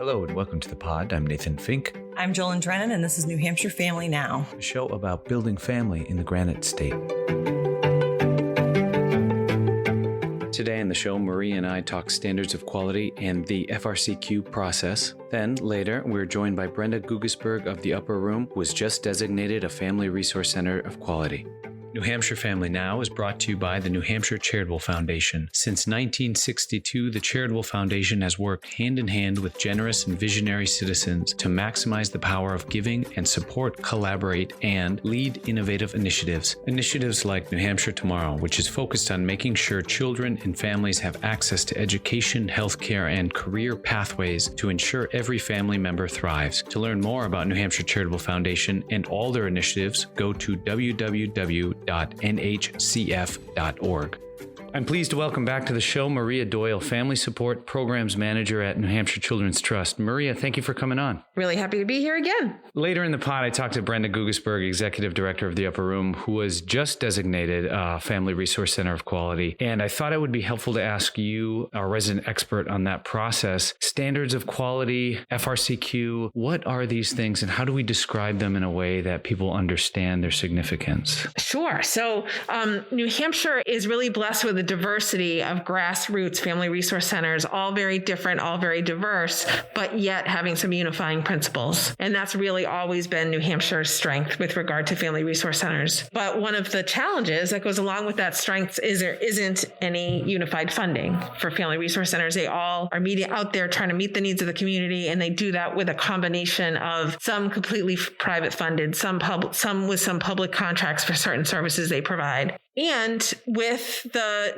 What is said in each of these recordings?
Hello and welcome to the pod. I'm Nathan Fink. I'm Jolyn Drennan, and this is New Hampshire Family Now, A show about building family in the Granite State. Today on the show, Marie and I talk standards of quality and the FRC-Q process. Then, later, we're joined by Brenda Guggisberg of the Upper Room, who was just designated a Family Resource Center of Quality. New Hampshire Family Now is brought to you by the New Hampshire Charitable Foundation. Since 1962, the Charitable Foundation has worked hand in hand with generous and visionary citizens to maximize the power of giving and support, collaborate, and lead innovative initiatives. Initiatives like New Hampshire Tomorrow, which is focused on making sure children and families have access to education, healthcare, and career pathways to ensure every family member thrives. To learn more about New Hampshire Charitable Foundation and all their initiatives, go to www.nhcf.org. I'm pleased to welcome back to the show Maria Doyle, Family Support Programs Manager at New Hampshire Children's Trust. Maria, thank you for coming on. Really happy to be here again. Later in the pod, I talked to Brenda Guggisberg, Executive Director of the Upper Room, who was just designated Family Resource Center of Quality. And I thought it would be helpful to ask you, our resident expert on that process, standards of quality, FRC-Q, what are these things and how do we describe them in a way that people understand their significance? Sure. So New Hampshire is really blessed with a diversity of grassroots family resource centers, all very different, all very diverse, but yet having some unifying principles. And that's really always been New Hampshire's strength with regard to family resource centers. But one of the challenges that goes along with that strength is there isn't any unified funding for family resource centers. They all are out there trying to meet the needs of the community, and they do that with a combination of some completely private funded, some with some public contracts for certain services they provide. And with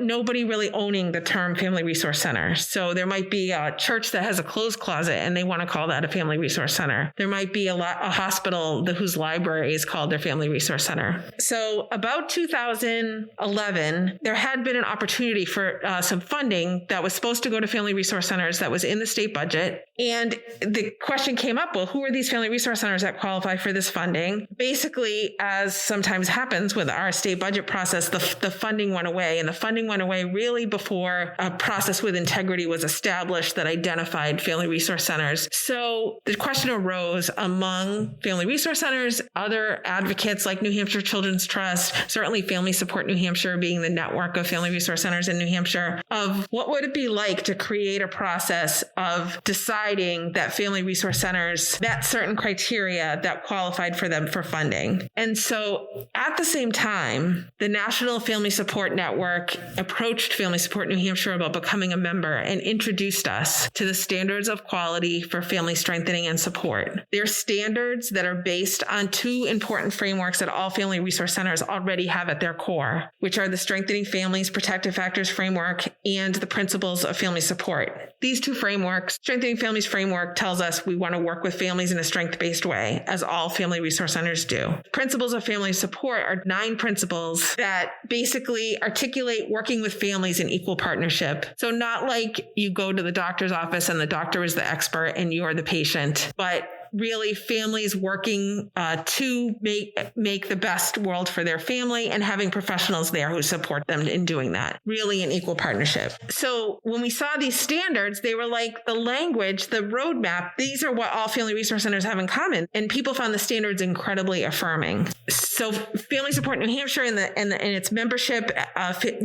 nobody really owning the term family resource center. So there might be a church that has a closed closet and they want to call that a family resource center. There might be a hospital whose library is called their family resource center. So about 2011, there had been an opportunity for some funding that was supposed to go to family resource centers that was in the state budget. And the question came up, well, who are these family resource centers that qualify for this funding? Basically, as sometimes happens with our state budget process, the funding went away, and the funding went away really before a process with integrity was established that identified family resource centers. So the question arose among family resource centers, other advocates like New Hampshire Children's Trust, certainly Family Support New Hampshire being the network of family resource centers in New Hampshire, of what would it be like to create a process of deciding that family resource centers met certain criteria that qualified for them for funding. And so at the same time, the National Family Support Network approached Family Support New Hampshire about becoming a member and introduced us to the standards of quality for family strengthening and support. They're standards that are based on two important frameworks that all family resource centers already have at their core, which are the Strengthening Families Protective Factors Framework and the Principles of Family Support. These two frameworks, Strengthening Families Framework tells us we want to work with families in a strength-based way, as all family resource centers do. Principles of Family Support are 9 principles that basically articulate working with families in equal partnership. So not like you go to the doctor's office and the doctor is the expert and you're the patient, but really families working to make the best world for their family and having professionals there who support them in doing that, really in equal partnership. So when we saw these standards, they were like the language, the roadmap, these are what all family resource centers have in common. And people found the standards incredibly affirming. So Family Support New Hampshire and its membership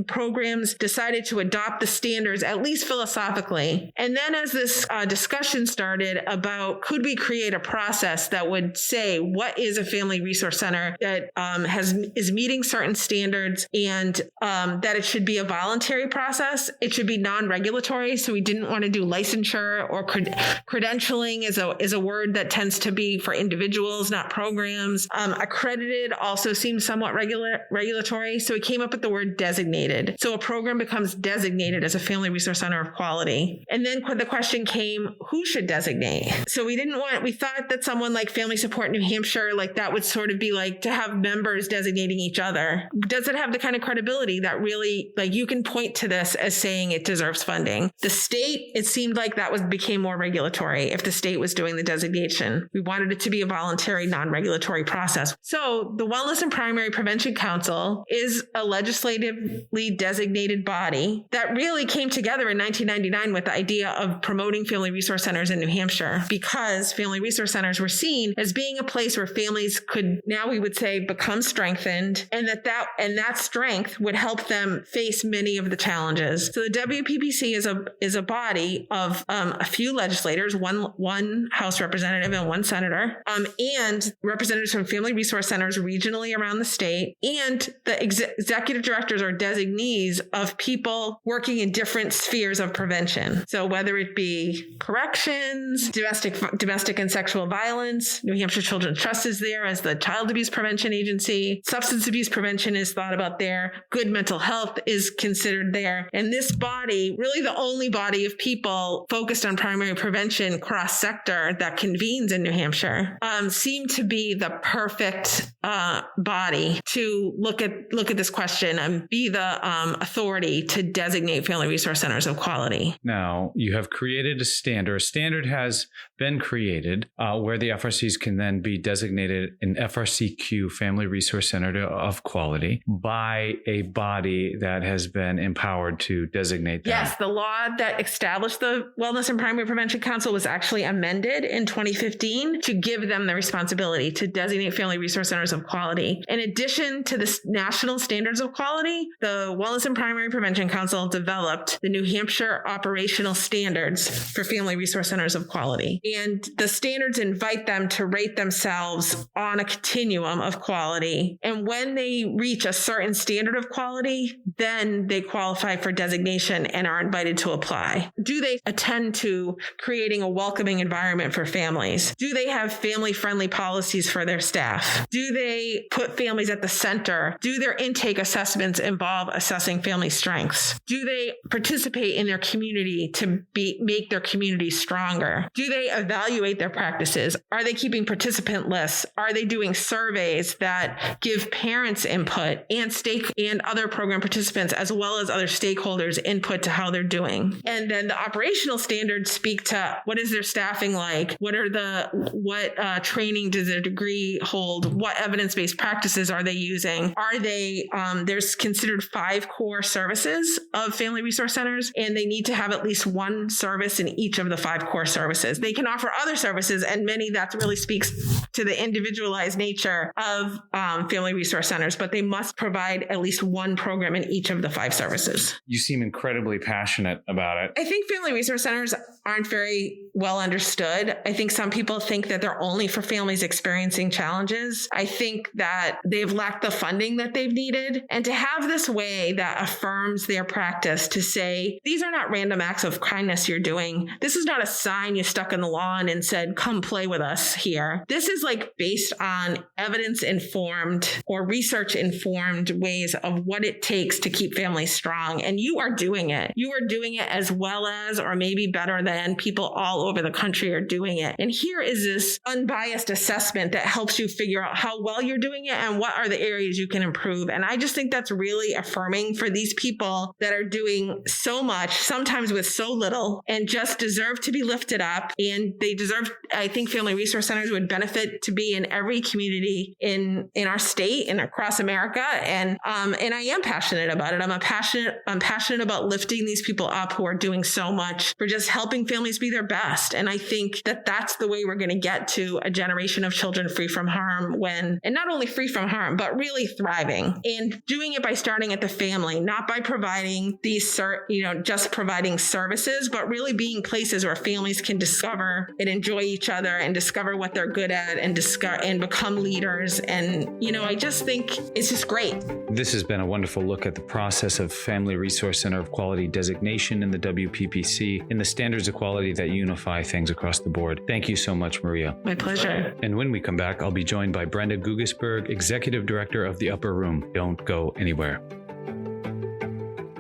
programs decided to adopt the standards, at least philosophically. And then as this discussion started about could we create a process that would say what is a family resource center that is meeting certain standards, and that it should be a voluntary process. It should be non-regulatory. So we didn't want to do licensure or credentialing is a word that tends to be for individuals, not programs. Accredited also seems somewhat regulatory. So we came up with the word designated. So a program becomes designated as a family resource center of quality. And then the question came, who should designate? So we thought that someone like Family Support New Hampshire, like that would sort of be like to have members designating each other. Does it have the kind of credibility that really, like, you can point to this as saying it deserves funding? The state, it seemed like that became more regulatory if the state was doing the designation. We wanted it to be a voluntary, non-regulatory process. So the Wellness and Primary Prevention Council is a legislatively designated body that really came together in 1999 with the idea of promoting family resource centers in New Hampshire, because family resource centers were seen as being a place where families could, now we would say, become strengthened, and that strength would help them face many of the challenges. So the WPPC is a body of a few legislators, one House representative and one senator, and representatives from family resource centers regionally around the state, and the executive directors or designees of people working in different spheres of prevention. So whether it be corrections, domestic and sexual violence, New Hampshire Children's Trust is there as the child abuse prevention agency, substance abuse prevention is thought about there, good mental health is considered there. And this body, really the only body of people focused on primary prevention cross-sector that convenes in New Hampshire, seemed to be the perfect body to look at this question and be the authority to designate family resource centers of quality. Now, you have created a standard. A standard has been created where the FRCs can then be designated an FRC-Q, Family Resource Center of Quality, by a body that has been empowered to designate them. Yes, the law that established the Wellness and Primary Prevention Council was actually amended in 2015 to give them the responsibility to designate family resource centers of quality. In addition to the national standards of quality, the Wellness and Primary Prevention Council developed the New Hampshire operational standards for family resource centers of quality. And the standards invite them to rate themselves on a continuum of quality. And when they reach a certain standard of quality, then they qualify for designation and are invited to apply. Do they attend to creating a welcoming environment for families? Do they have family-friendly policies for their staff? Do they put families at the center? Do their intake assessments involve assessing family strengths? Do they participate in their community to make their community stronger? Do they evaluate their practices? Are they keeping participant lists? Are they doing surveys that give parents input and other program participants, as well as other stakeholders, input to how they're doing? And then the operational standards speak to what is their staffing like? What training does their degree hold? What evidence-based practices are they using? Are they, there's considered 5 core services of family resource centers, and they need to have at least one service in each of the 5 core services. They can offer other services, and many that really speaks to the individualized nature of family resource centers, but they must provide at least one program in each of the 5 services. You seem incredibly passionate about it. I think family resource centers aren't very well understood. I think some people think that they're only for families experiencing challenges. I think that they've lacked the funding that they've needed. And to have this way that affirms their practice to say, these are not random acts of kindness you're doing. This is not a sign you stuck in the lawn and said, come play with us here. This is like based on evidence-informed or research-informed ways of what it takes to keep families strong. And you are doing it. You are doing it as well as, or maybe better than, people all over the country are doing it. And here is this unbiased assessment that helps you figure out how well you're doing it and what are the areas you can improve. And I just think that's really affirming for these people that are doing so much, sometimes with so little, and just deserve to be lifted up. And they deserve, I think family resource centers would benefit to be in every community in our state and across America. And I am passionate about it. I'm passionate about lifting these people up who are doing so much for just helping families be their best. And I think that that's the way we're going to get to a generation of children free from harm, and not only free from harm, but really thriving, and doing it by starting at the family, not by providing these, just providing services, but really being places where families can discover and enjoy each other and discover what they're good at and become leaders. And, I just think it's just great. This has been a wonderful look at the process of Family Resource Center of Quality designation in the WPPC and the standards of quality that unify things across the board. Thank you so much, Maria. My pleasure. And when we come back, I'll be joined by Brenda Guggisberg, Executive Director of the Upper Room. Don't go anywhere.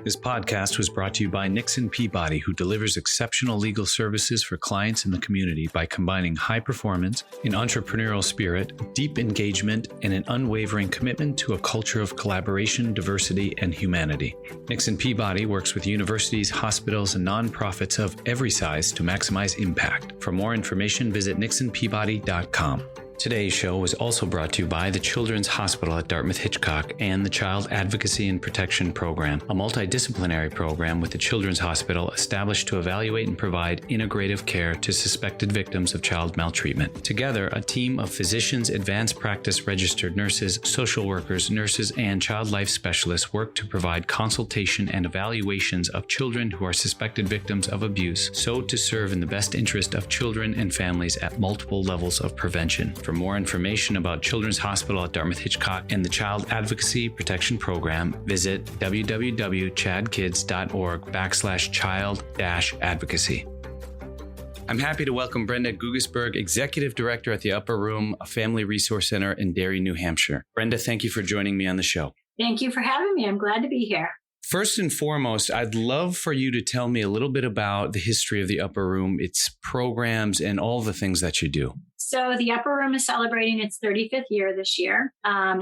This podcast was brought to you by Nixon Peabody, who delivers exceptional legal services for clients in the community by combining high performance, an entrepreneurial spirit, deep engagement, and an unwavering commitment to a culture of collaboration, diversity, and humanity. Nixon Peabody works with universities, hospitals, and nonprofits of every size to maximize impact. For more information, visit nixonpeabody.com. Today's show was also brought to you by the Children's Hospital at Dartmouth-Hitchcock and the Child Advocacy and Protection Program, a multidisciplinary program with the Children's Hospital established to evaluate and provide integrative care to suspected victims of child maltreatment. Together, a team of physicians, advanced practice registered nurses, social workers, nurses, and child life specialists work to provide consultation and evaluations of children who are suspected victims of abuse, so to serve in the best interest of children and families at multiple levels of prevention. For more information about Children's Hospital at Dartmouth-Hitchcock and the Child Advocacy Protection Program, visit www.chadkids.org/child-advocacy. I'm happy to welcome Brenda Guggisberg, Executive Director at the Upper Room, a family resource center in Derry, New Hampshire. Brenda, thank you for joining me on the show. Thank you for having me. I'm glad to be here. First and foremost, I'd love for you to tell me a little bit about the history of the Upper Room, its programs, and all the things that you do. So the Upper Room is celebrating its 35th year this year.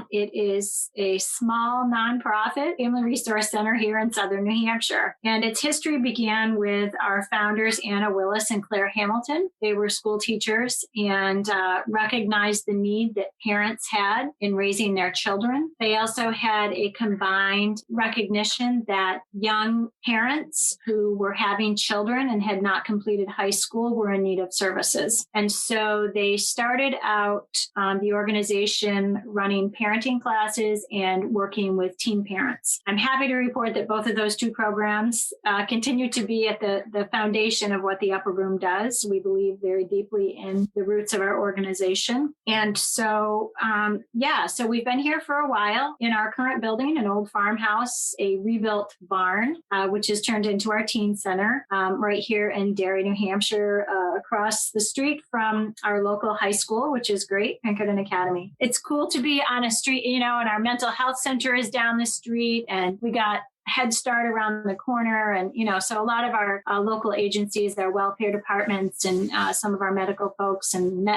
It is a small nonprofit family resource center here in southern New Hampshire. And its history began with our founders, Anna Willis and Claire Hamilton. They were school teachers and recognized the need that parents had in raising their children. They also had a combined recognition that young parents who were having children and had not completed high school were in need of services. And so they started out the organization running parenting classes and working with teen parents. I'm happy to report that both of those two programs continue to be at the foundation of what the Upper Room does. We believe very deeply in the roots of our organization. And so, so we've been here for a while in our current building, an old farmhouse, a rebuilt barn, which has turned into our teen center right here in Derry, New Hampshire, across the street from our local high school, which is great, Pinkerton Academy. It's cool to be on a street, and our mental health center is down the street, and we got Head Start around the corner. And, so a lot of our local agencies, their welfare departments and some of our medical folks and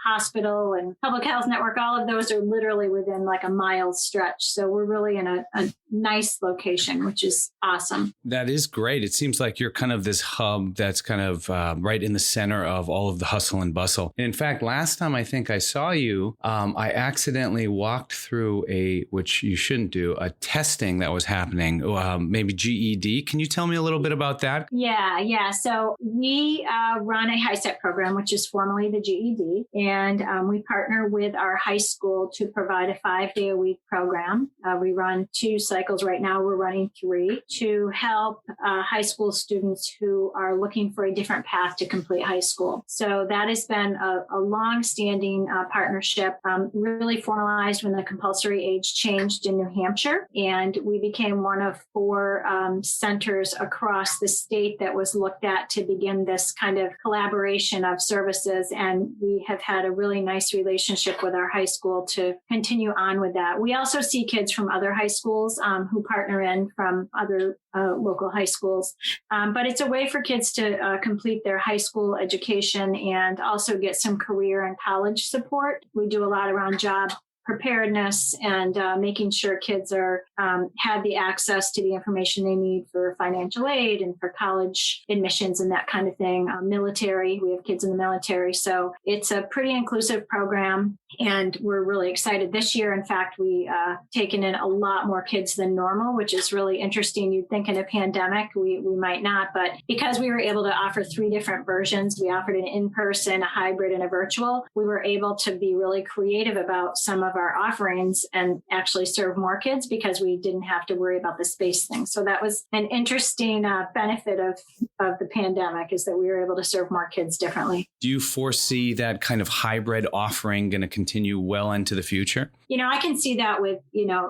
hospital and public health network, all of those are literally within like a mile stretch. So we're really in a nice location, which is awesome. That is great. It seems like you're kind of this hub that's kind of right in the center of all of the hustle and bustle. And in fact, last time I think I saw you, I accidentally walked through which you shouldn't do, a testing that was happening. Maybe GED. Can you tell me a little bit about that? Yeah. So we run a HiSET program, which is formerly the GED, and we partner with our high school to provide a 5-day-a-week program. We run 2 cycles right now. We're running 3 to help high school students who are looking for a different path to complete high school. So that has been a long-standing partnership, really formalized when the compulsory age changed in New Hampshire, and we became one of 4 centers across the state that was looked at to begin this kind of collaboration of services. And we have had a really nice relationship with our high school to continue on with that. We also see kids from other high schools who partner in from other local high schools. But it's a way for kids to complete their high school education and also get some career and college support. We do a lot around job preparedness and making sure kids have the access to the information they need for financial aid and for college admissions and that kind of thing. Military, we have kids in the military. So it's a pretty inclusive program, and we're really excited this year. In fact, we taken in a lot more kids than normal, which is really interesting. You'd think in a pandemic, we might not, but because we were able to offer 3 different versions, we offered an in-person, a hybrid, and a virtual, we were able to be really creative about some of our offerings and actually serve more kids because we didn't have to worry about the space thing. So that was an interesting benefit of the pandemic, is that we were able to serve more kids differently. Do you foresee that kind of hybrid offering going to continue well into the future? I can see that with,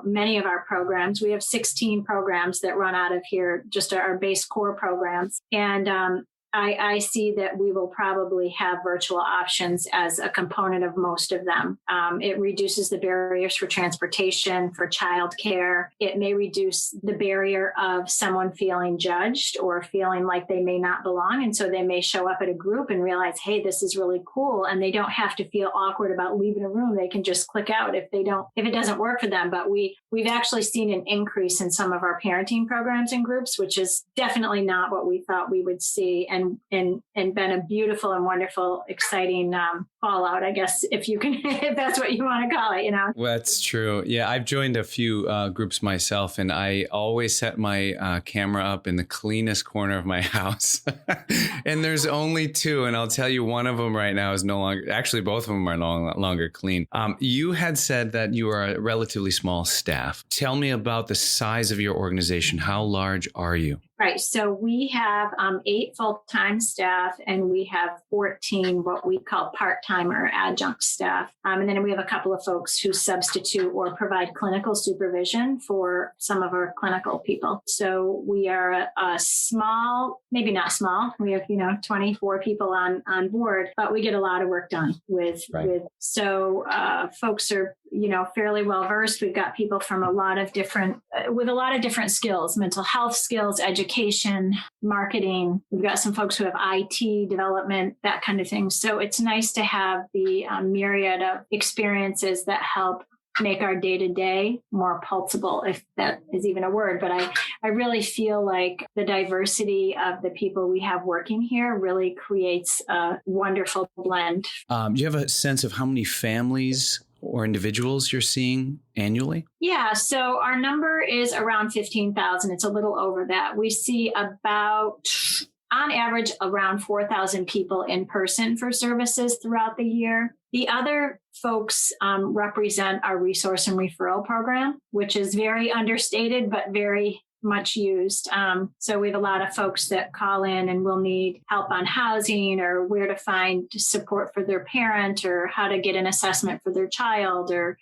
many of our programs. We have 16 programs that run out of here, just our base core programs. And I see that we will probably have virtual options as a component of most of them. It reduces the barriers for transportation, for childcare. It may reduce the barrier of someone feeling judged or feeling like they may not belong. And so they may show up at a group and realize, hey, this is really cool. And they don't have to feel awkward about leaving a room. They can just click out if it doesn't work for them. But we've actually seen an increase in some of our parenting programs and groups, which is definitely not what we thought we would see, and been a beautiful and wonderful, exciting fallout, I guess, if that's what you want to call it, Well, that's true. Yeah, I've joined a few groups myself, and I always set my camera up in the cleanest corner of my house. And there's only two, and I'll tell you, one of them right now is no longer, actually both of them are no longer clean. You had said that you are a relatively small staff. Tell me about the size of your organization. How large are you? Right. So we have 8 full-time staff, and we have 14 what we call part-time or adjunct staff. And then we have a couple of folks who substitute or provide clinical supervision for some of our clinical people. So we are a small, maybe not small. We have, 24 people on board, but we get a lot of work done with. So folks are, fairly well versed. We've got people from with a lot of different skills, mental health skills, education, marketing. We've got some folks who have IT development, that kind of thing. So it's nice to have the myriad of experiences that help make our day-to-day more pulsable, if that is even a word. But I really feel like the diversity of the people we have working here really creates a wonderful blend. Do you have a sense of how many families or individuals you're seeing annually? Yeah, so our number is around 15,000. It's a little over that. We see about, on average, around 4,000 people in person for services throughout the year. The other folks represent our resource and referral program, which is very understated, but very much used. So we have a lot of folks that call in and will need help on housing, or where to find support for their parent, or how to get an assessment for their child, or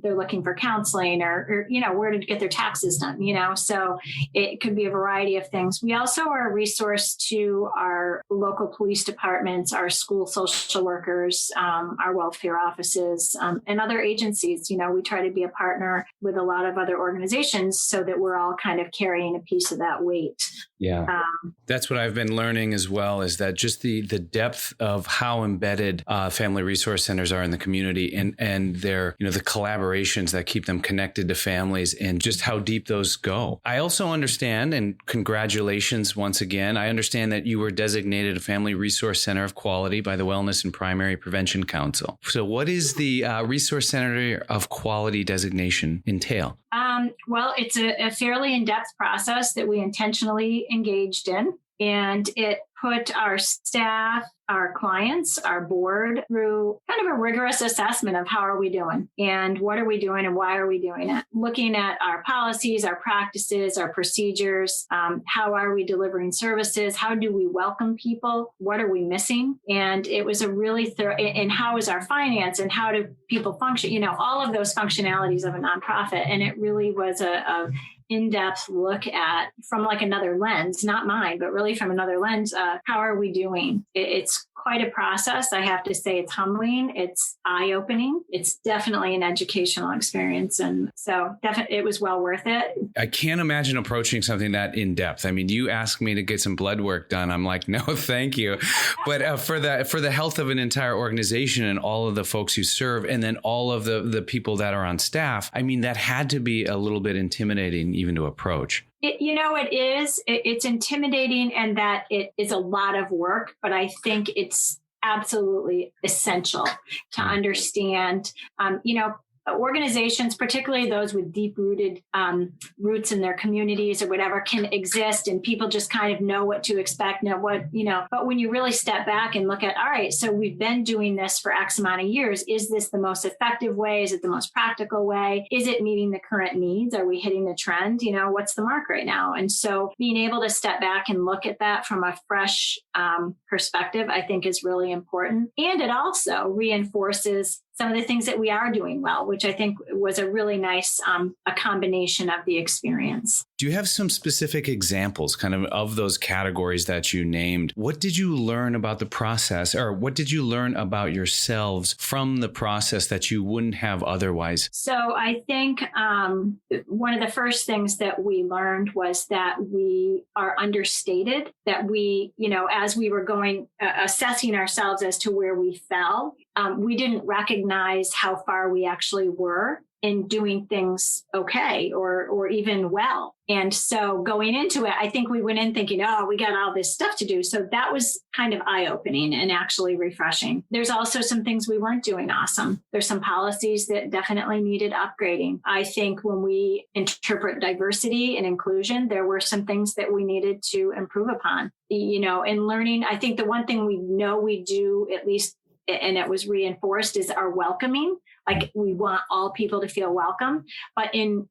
they're looking for counseling, or where to get their taxes done, so it could be a variety of things. We also are a resource to our local police departments, our school social workers, our welfare offices, and other agencies. We try to be a partner with a lot of other organizations so that we're all kind of carrying a piece of that weight. Yeah. That's what I've been learning as well, is that just the depth of how embedded family resource centers are in the community, and their, the collaborations that keep them connected to families, and just how deep those go. I also understand, and congratulations once again, I understand that you were designated a Family Resource Center of Quality by the Wellness and Primary Prevention Council. So what is the Resource Center of Quality designation entail? Well, it's a fairly in-depth process that we intentionally engaged in, and it put our staff, our clients, our board through kind of a rigorous assessment of how are we doing and what are we doing and why are we doing it. Looking at our policies, our practices, our procedures, how are we delivering services? How do we welcome people? What are we missing? And it was a really and how is our finance and how do people function? All of those functionalities of a nonprofit. And it really was a in-depth look at, from like another lens, not mine, but really from another lens, how are we doing? It's quite a process. I have to say it's humbling. It's eye-opening. It's definitely an educational experience. And so it was well worth it. I can't imagine approaching something that in depth. I mean, you asked me to get some blood work done. I'm like, no, thank you. But for the health of an entire organization and all of the folks who serve, and then all of the people that are on staff, I mean, that had to be a little bit intimidating even to approach. It is. It's intimidating, and that it is a lot of work, but I think it's absolutely essential to understand, organizations, particularly those with deep-rooted roots in their communities or whatever, can exist, and people just kind of know what to expect, but when you really step back and look at, all right, so we've been doing this for X amount of years. Is this the most effective way? Is it the most practical way? Is it meeting the current needs? Are we hitting the trend? What's the mark right now? And so being able to step back and look at that from a fresh perspective, I think is really important. And it also reinforces some of the things that we are doing well, which I think was a really nice a combination of the experience. Do you have some specific examples of those categories that you named? What did you learn about the process, or what did you learn about yourselves from the process that you wouldn't have otherwise? So I think one of the first things that we learned was that we are understated, that we, as we were assessing ourselves as to where we fell, we didn't recognize how far we actually were in doing things okay or even well. And so going into it, I think we went in thinking, oh, we got all this stuff to do. So that was kind of eye-opening and actually refreshing. There's also some things we weren't doing awesome. There's some policies that definitely needed upgrading. I think when we interpret diversity and inclusion, there were some things that we needed to improve upon. In learning, I think the one thing we know we do, at least, and it was reinforced, is our welcoming. Like, we want all people to feel welcome. But in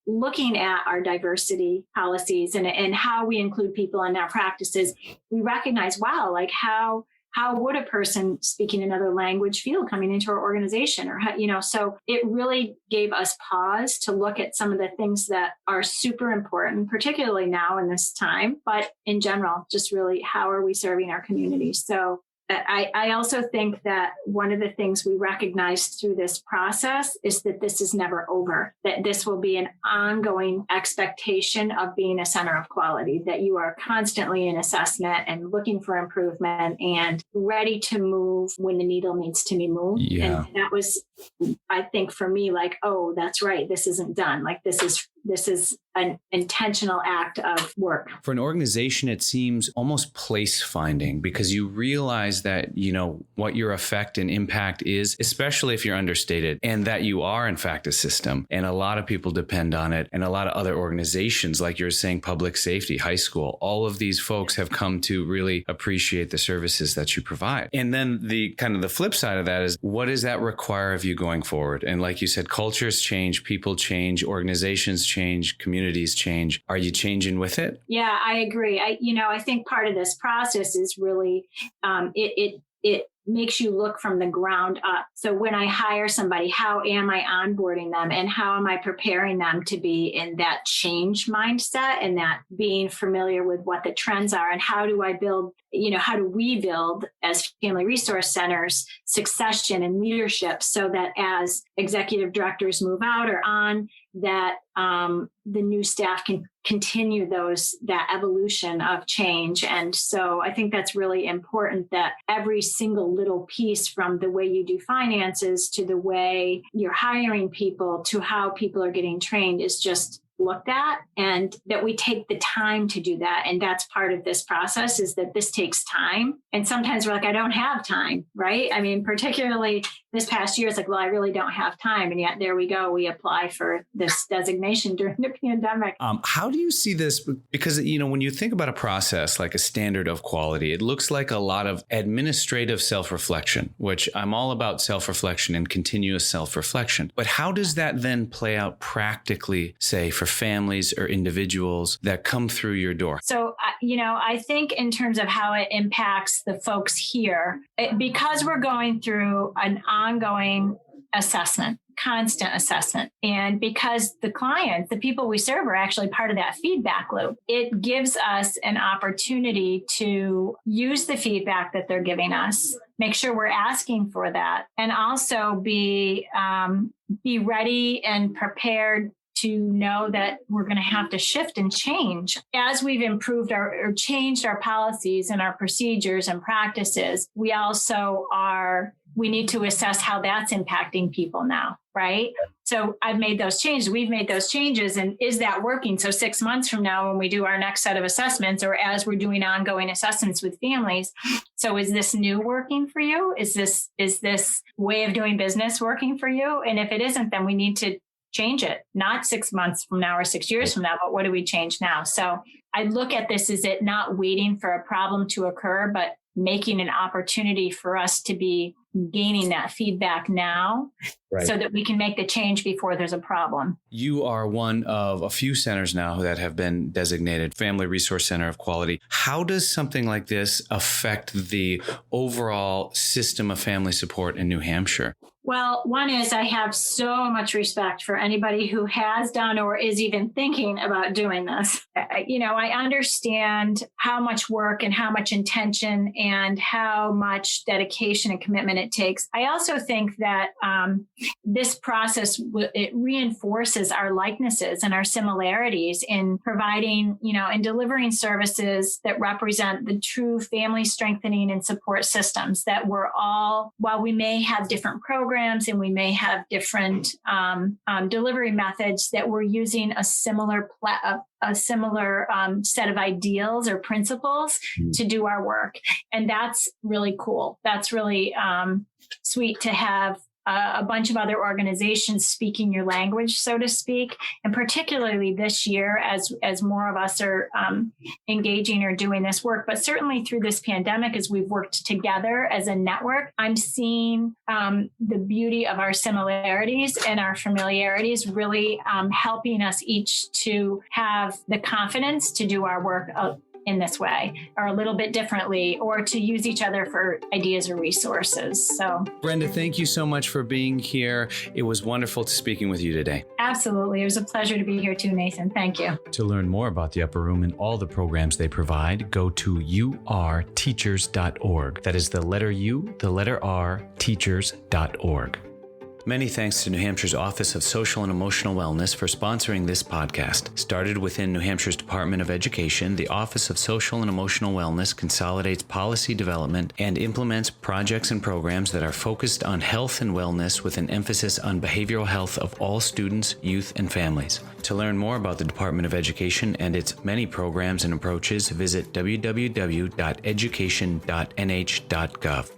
looking at our diversity policies and how we include people in our practices, we recognize, wow, like how would a person speaking another language feel coming into our organization? Or how, so it really gave us pause to look at some of the things that are super important, particularly now in this time, but in general, just really, how are we serving our community? So I also think that one of the things we recognized through this process is that this is never over, that this will be an ongoing expectation of being a center of quality, that you are constantly in assessment and looking for improvement and ready to move when the needle needs to be moved. Yeah. And that was, I think, for me, like, oh, that's right, this isn't done. Like, this is an intentional act of work. For an organization, it seems almost place finding, because you realize that, what your effect and impact is, especially if you're understated, and that you are, in fact, a system. And a lot of people depend on it. And a lot of other organizations, like you're saying, public safety, high school, all of these folks have come to really appreciate the services that you provide. And then the flip side of that is, what does that require of you going forward? And like you said, cultures change, people change, organizations change, communities change. Are you changing with it? Yeah, I agree. I think part of this process is really, it makes you look from the ground up. So when I hire somebody, how am I onboarding them and how am I preparing them to be in that change mindset and that being familiar with what the trends are, and how do we build as family resource centers succession and leadership so that as executive directors move out or on, that the new staff can continue that evolution of change. And so I think that's really important, that every single little piece, from the way you do finances to the way you're hiring people to how people are getting trained, is just looked at, and that we take the time to do that. And that's part of this process, is that this takes time. And sometimes we're like, I don't have time, right? I mean, particularly this past year, it's like, well, I really don't have time. And yet there we go. We apply for this designation during the pandemic. How do you see this? Because, when you think about a process like a standard of quality, it looks like a lot of administrative self-reflection, which I'm all about self-reflection and continuous self-reflection. But how does that then play out practically, say, for families or individuals that come through your door? So, I think in terms of how it impacts the folks here, because we're going through an ongoing assessment, constant assessment, and because the clients, the people we serve, are actually part of that feedback loop, it gives us an opportunity to use the feedback that they're giving us, make sure we're asking for that, and also be ready and prepared to know that we're going to have to shift and change. As we've improved or changed our policies and our procedures and practices, we need to assess how that's impacting people now, right? So I've made those changes. We've made those changes. And is that working? So 6 months from now, when we do our next set of assessments, or as we're doing ongoing assessments with families, so is this new working for you? Is this way of doing business working for you? And if it isn't, then we need to change it, not 6 months from now or 6 years from now, but what do we change now? So I look at this as it not waiting for a problem to occur, but making an opportunity for us to be gaining that feedback now Right. so that we can make the change before there's a problem. You are one of a few centers now that have been designated Family Resource Center of Quality. How does something like this affect the overall system of family support in New Hampshire? Well, one is I have so much respect for anybody who has done or is even thinking about doing this. I understand how much work and how much intention and how much dedication and commitment it takes. I also think that this process, it reinforces our likenesses and our similarities in providing, in delivering services that represent the true family strengthening and support systems that we're all, while we may have different programs and we may have different delivery methods, that we're using a similar set of ideals or principles to do our work. And that's really cool. That's really sweet to have a bunch of other organizations speaking your language, so to speak. And particularly this year, as more of us are engaging or doing this work, but certainly through this pandemic, as we've worked together as a network, I'm seeing the beauty of our similarities and our familiarities really helping us each to have the confidence to do our work in this way, or a little bit differently, or to use each other for ideas or resources. So, Brenda, thank you so much for being here. It was wonderful speaking with you today. Absolutely. It was a pleasure to be here too, Nathan. Thank you. To learn more about the Upper Room and all the programs they provide, go to urteachers.org. That is the letter U, the letter R, teachers.org. Many thanks to New Hampshire's Office of Social and Emotional Wellness for sponsoring this podcast. Started within New Hampshire's Department of Education, the Office of Social and Emotional Wellness consolidates policy development and implements projects and programs that are focused on health and wellness with an emphasis on behavioral health of all students, youth, and families. To learn more about the Department of Education and its many programs and approaches, visit www.education.nh.gov.